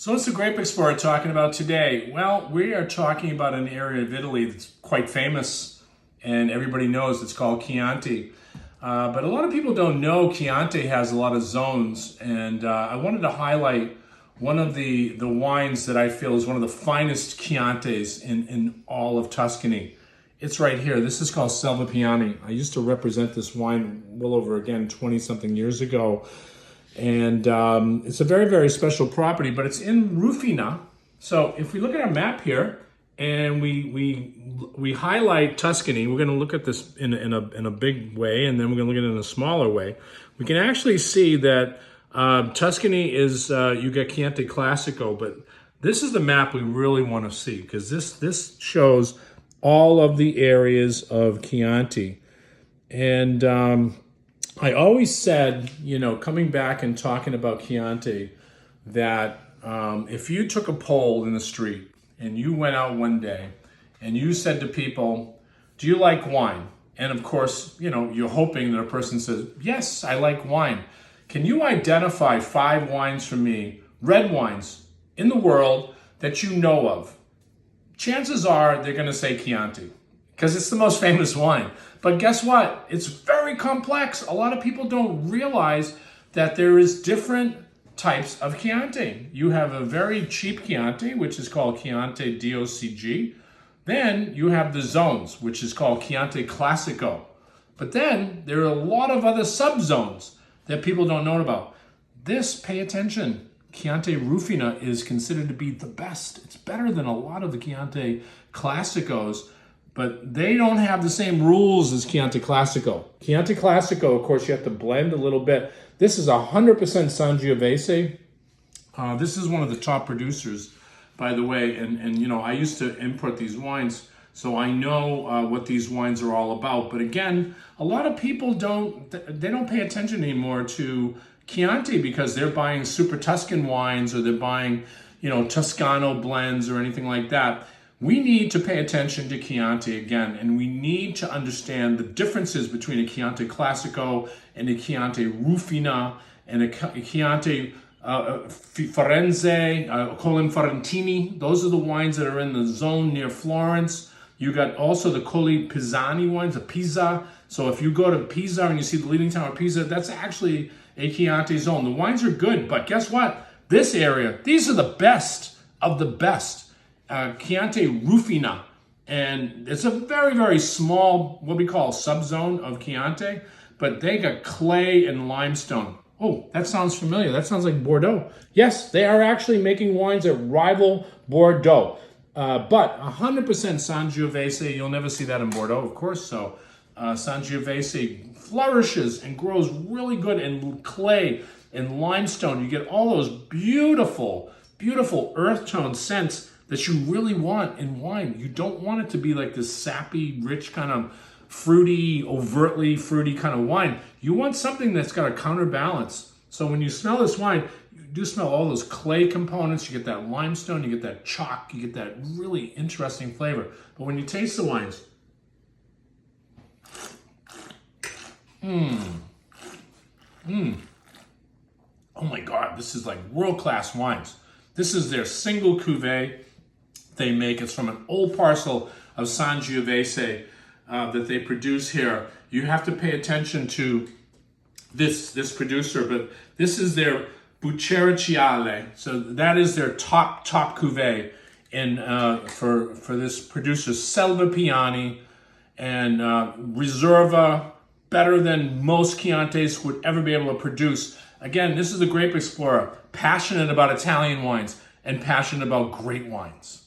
So what's the Grape Explorer talking about today? Well, we are talking about an area of Italy that's quite famous and everybody knows. It's called Chianti. But a lot of people don't know Chianti has a lot of zones, and I wanted to highlight one of the wines that I feel is one of the finest Chiantis in all of Tuscany. It's right here. This is called Salvapiani. I used to represent this wine well over, again, 20-something years ago. And it's a very, very special property, but it's in Rufina. So if we look at our map here and we highlight Tuscany, we're going to look at this in a big way, and then we're going to look at it in a smaller way. We can actually see that Tuscany is, you get Chianti Classico, but this is the map we really want to see, because this shows all of the areas of Chianti. And I always said, coming back and talking about Chianti, that if you took a poll in the street and you went out one day and you said to people, do you like wine? And of course, you're hoping that a person says, yes, I like wine. Can you identify 5 wines for me, red wines in the world that you know of? Chances are they're going to say Chianti, because it's the most famous wine. But guess what? It's very complex. A lot of people don't realize that there is different types of Chianti. You have a very cheap Chianti, which is called Chianti DOCG. Then you have the zones, which is called Chianti Classico. But then there are a lot of other subzones that people don't know about. Pay attention. Chianti Rufina is considered to be the best. It's better than a lot of the Chianti Classicos, but they don't have the same rules as Chianti Classico. Chianti Classico, of course, you have to blend a little bit. This is 100% Sangiovese. This is one of the top producers, by the way, and I used to import these wines, so I know what these wines are all about. But again, a lot of people don't pay attention anymore to Chianti because they're buying super Tuscan wines, or they're buying, Toscano blends or anything like that. We need to pay attention to Chianti again, and we need to understand the differences between a Chianti Classico and a Chianti Rufina and a Chianti Firenze, Kohl Fiorentini. Those are the wines that are in the zone near Florence. You got also the Colli Pisani wines, the Pisa. So if you go to Pisa and you see the leading town of Pisa, that's actually a Chianti zone. The wines are good, but guess what? This area, these are the best of the best. Chianti Rufina, and it's a very, very small, what we call subzone of Chianti, but they got clay and limestone. Oh, that sounds familiar. That sounds like Bordeaux. Yes, they are actually making wines that rival Bordeaux, but 100% Sangiovese. You'll never see that in Bordeaux, of course. So Sangiovese flourishes and grows really good in clay and limestone. You get all those beautiful, beautiful earth tone scents that you really want in wine. You don't want it to be like this sappy, rich, kind of fruity, overtly fruity kind of wine. You want something that's got a counterbalance. So when you smell this wine, you do smell all those clay components. You get that limestone, you get that chalk, you get that really interesting flavor. But when you taste the wines, oh my God, this is like world-class wines. This is their single cuvee they make. It's from an old parcel of Sangiovese that they produce here. You have to pay attention to this producer, but this is their Buccericiale. So that is their top cuvee for this producer, Salvapiani, and Reserva, better than most Chiantis would ever be able to produce. Again, this is the Grape Explorer, passionate about Italian wines and passionate about great wines.